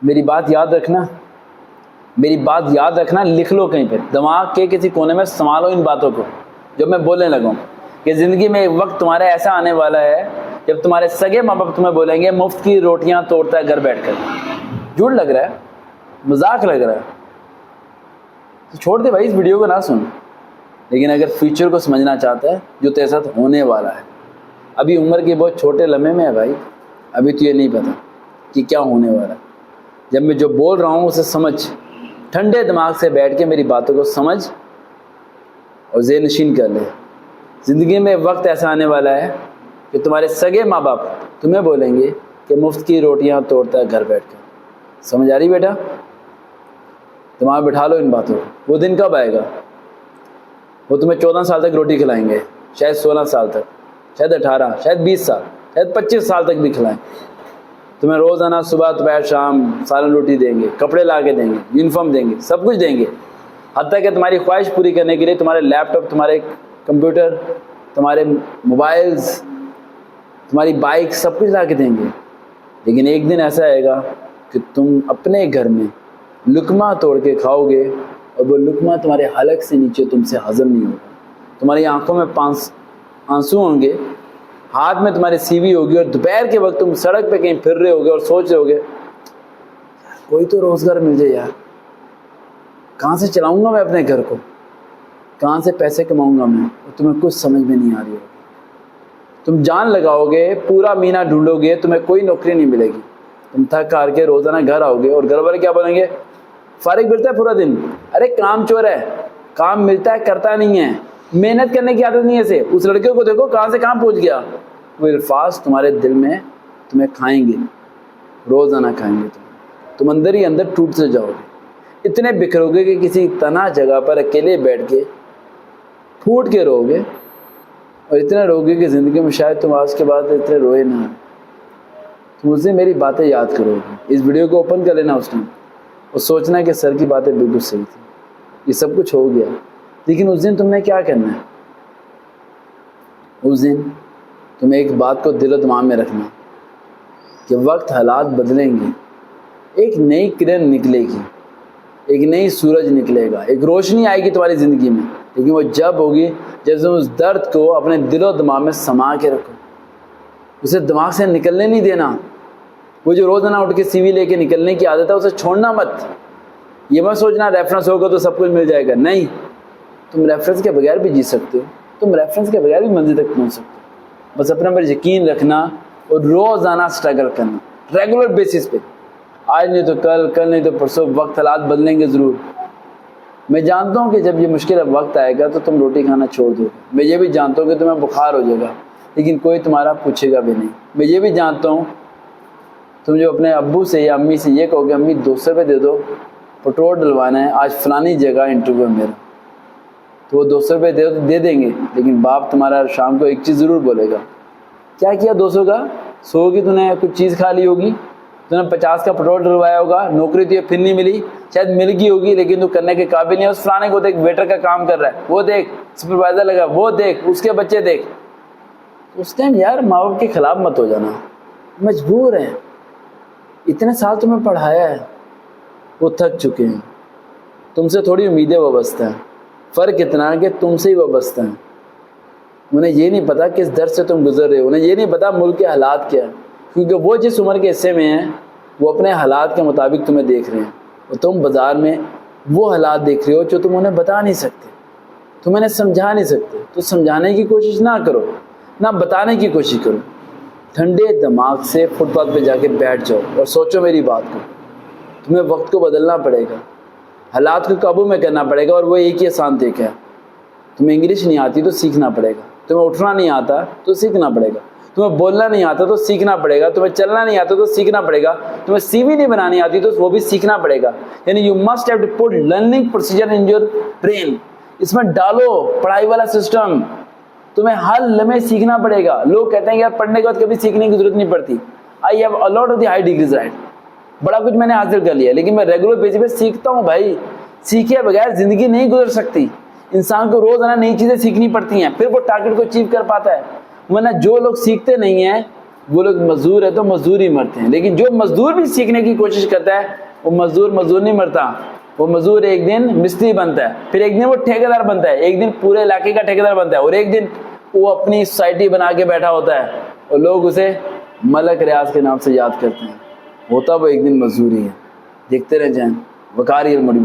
میری بات یاد رکھنا، میری بات یاد رکھنا، لکھ لو کہیں پہ، دماغ کے کسی کونے میں سنبھالو ان باتوں کو جو میں بولنے لگا ہوں، کہ زندگی میں ایک وقت تمہارا ایسا آنے والا ہے جب تمہارے سگے ماں باپ تمہیں بولیں گے مفت کی روٹیاں توڑتا ہے گھر بیٹھ کر۔ جھوٹ لگ رہا ہے، مذاق لگ رہا ہے تو چھوڑ دے بھائی، اس ویڈیو کو نہ سن۔ لیکن اگر فیوچر کو سمجھنا چاہتا ہے جو تیرے ساتھ ہونے والا ہے، ابھی عمر کے بہت چھوٹے لمحے میں ہے بھائی، ابھی تو یہ نہیں پتا کہ کیا ہونے والا ہے۔ جب میں جو بول رہا ہوں اسے سمجھ، ٹھنڈے دماغ سے بیٹھ کے میری باتوں کو سمجھ اور ذہن نشین کر لے۔ زندگی میں وقت ایسا آنے والا ہے کہ تمہارے سگے ماں باپ تمہیں بولیں گے کہ مفت کی روٹیاں توڑتا ہے گھر بیٹھ کر۔ سمجھ آ رہی بیٹا؟ دماغ بٹھا لو ان باتوں کو۔ وہ دن کب آئے گا؟ وہ تمہیں 14 سال تک روٹی کھلائیں گے، شاید 16 سال تک، شاید 18، شاید 20 سال، شاید 25 سال تک بھی کھلائیں۔ تمہیں روزانہ صبح دوپہر شام سالن روٹی دیں گے، کپڑے لا کے دیں گے، یونیفارم دیں گے، سب کچھ دیں گے، حتیٰ کہ تمہاری خواہش پوری کرنے کے لیے تمہارے لیپ ٹاپ، تمہارے کمپیوٹر، تمہارے موبائلز، تمہاری بائک، سب کچھ لا کے دیں گے۔ لیکن ایک دن ایسا آئے گا کہ تم اپنے گھر میں لقمہ توڑ کے کھاؤ گے اور وہ لقمہ تمہارے حلق سے نیچے تم سے ہضم نہیں ہوگا۔ تمہاری آنکھوں میں آنسو ہوں گے، ہاتھ میں تمہاری سیوی ہوگی، اور دوپہر کے وقت تم سڑک پہ کہیں پھر رہے ہوگے اور سوچ رہے ہوگے کوئی تو روزگار مل جائے یار، کہاں سے چلاؤں گا میں اپنے گھر کو، کہاں سے پیسے کماؤں گا میں، اور تمہیں کچھ سمجھ میں نہیں آ رہی ہوگی۔ تم جان لگاؤ گے، پورا مہینہ ڈھونڈو گے، تمہیں کوئی نوکری نہیں ملے گی۔ تم تھک ہار کے روزانہ گھر آؤ گے اور گھر والے کیا بولیں گے؟ فارغ ملتا ہے پورا دن، ارے کام چور ہے، کام ملتا ہے کرتا نہیں ہے، محنت کرنے کی عادت نہیں ہے اسے۔ اس لڑکے کو دیکھو کہاں سے کہاں پہنچ گیا۔ وہ الفاظ تمہارے دل میں تمہیں کھائیں گے، روزانہ کھائیں گے، تم اندر ہی اندر ٹوٹ سے جاؤ گے، اتنے بکھرو گے کہ کسی تنہا جگہ پر اکیلے بیٹھ کے پھوٹ کے رو گے، اور اتنا رو گے کہ زندگی میں شاید تم آج کے بعد اتنے روئے نہ۔ تم اس دن میری باتیں یاد کرو گے، اس ویڈیو کو اوپن کر لینا اس ٹائم اور سوچنا کہ سر کی باتیں بالکل صحیح تھی، یہ سب کچھ ہو گیا۔ لیکن اس دن تم نے کیا کرنا ہے؟ اس دن تمہیں ایک بات کو دل و دماغ میں رکھنا کہ وقت حالات بدلیں گے، ایک نئی کرن نکلے گی، ایک نئی سورج نکلے گا، ایک روشنی آئے گی تمہاری زندگی میں، لیکن وہ جب ہوگی جب تم اس درد کو اپنے دل و دماغ میں سما کے رکھو، اسے دماغ سے نکلنے نہیں دینا۔ وہ جو روزانہ اٹھ کے سی وی لے کے نکلنے کی عادت ہے اسے چھوڑنا مت۔ یہ مت سوچنا ریفرنس ہوگا تو سب کچھ مل جائے گا، نہیں، تم ریفرنس کے بغیر بھی جی سکتے ہو، تم ریفرنس کے بغیر بھی منزل تک پہنچ سکتے ہو۔ بس اپنے پر یقین رکھنا اور روزانہ اسٹرگل کرنا، ریگولر بیسس پہ، آج نہیں تو کل، کل نہیں تو پرسوں، وقت حالات بدلیں گے ضرور۔ میں جانتا ہوں کہ جب یہ مشکل وقت آئے گا تو تم روٹی کھانا چھوڑ دو، میں یہ بھی جانتا ہوں کہ تمہیں بخار ہو جائے گا، لیکن کوئی تمہارا پوچھے گا بھی نہیں۔ میں یہ بھی جانتا ہوں تم جو اپنے ابو سے یا امی سے یہ کہو گے امی 200 روپے دے دو، پٹرول ڈلوانا ہے، آج فلانی جگہ انٹرویو ہے میرا، تو وہ 200 روپے دے دیں گے، لیکن باپ تمہارا شام کو ایک چیز ضرور بولے گا، کیا کیا 200 کا؟ 100 کی تو نے کچھ چیز کھا لی ہوگی، تو نے 50 کا پٹرول ڈلوایا ہوگا، نوکری تو یہ پھر نہیں ملی، شاید مل گئی ہوگی لیکن تو کرنے کے قابل نہیں ہے، اس فلانے کو دیکھ ویٹر کا کام کر رہا ہے، وہ دیکھ سپروائزر لگا، وہ دیکھ اس کے بچے دیکھ۔ اس ٹائم یار ماں باپ کے خلاف مت ہو جانا، مجبور ہیں، اتنے سال تمہیں پڑھایا ہے، وہ تھک چکے ہیں، تم سے تھوڑی امیدیں وابستہ ہیں، فرق اتنا ہے کہ تم سے ہی وابستہ ہیں۔ انہیں یہ نہیں پتا کس درد سے تم گزر رہے ہو، انہیں یہ نہیں پتا ملک کے حالات کیا ہے، کیونکہ وہ جس عمر کے حصے میں ہیں وہ اپنے حالات کے مطابق تمہیں دیکھ رہے ہیں، اور تم بازار میں وہ حالات دیکھ رہے ہو جو تم انہیں بتا نہیں سکتے، تم انہیں سمجھا نہیں سکتے۔ تو سمجھانے کی کوشش نہ کرو، نہ بتانے کی کوشش کرو، ٹھنڈے دماغ سے فٹ پاتھ پہ جا کے بیٹھ جاؤ اور سوچو میری بات کو۔ تمہیں وقت کو بدلنا پڑے گا، حالات کو قابو میں کرنا پڑے گا، اور وہ ایک ہی آسان طریقہ ہے۔ تمہیں انگلش نہیں آتی تو سیکھنا پڑے گا، تمہیں اٹھنا نہیں آتا تو سیکھنا پڑے گا، تمہیں بولنا نہیں آتا تو سیکھنا پڑے گا، تمہیں چلنا نہیں آتا تو سیکھنا پڑے گا، تمہیں سی وی نہیں بنانی آتی تو وہ بھی سیکھنا پڑے گا۔ یعنی you must have to put learning procedure in your brain, اس میں ڈالو پڑھائی والا سسٹم، تمہیں ہر لمحے سیکھنا پڑے گا۔ لوگ کہتے ہیں یار پڑھنے کے بعد کبھی سیکھنے کی ضرورت نہیں پڑتی، I have a lot of the high degrees right, بڑا کچھ میں نے حاصل کر لیا، لیکن میں ریگولر بیسس پہ سیکھتا ہوں بھائی، سیکھے بغیر زندگی نہیں گزر سکتی، انسان کو روزانہ نئی چیزیں سیکھنی پڑتی ہیں، پھر وہ ٹارگیٹ کو اچیو کر پاتا ہے۔ ورنہ جو لوگ سیکھتے نہیں ہیں وہ لوگ مزدور ہے تو مزدور ہی مرتے ہیں. لیکن جو مزدور بھی سیکھنے کی کوشش کرتا ہے وہ مزدور نہیں مرتا. وہ مزدور ایک دن مستری بنتا ہے, پھر ایک دن وہ ٹھیکیدار بنتا ہے, ایک دن پورے علاقے کا ٹھیکیدار بنتا ہے, اور ایک دن وہ اپنی سوسائٹی بنا کے بیٹھا ہوتا ہے اور لوگ اسے ملک ریاض کے نام سے یاد کرتے ہیں. ہوتا وہ ایک دن مزدور ہی ہے. دیکھتے رہ جائیں وقار الموٹیویشن.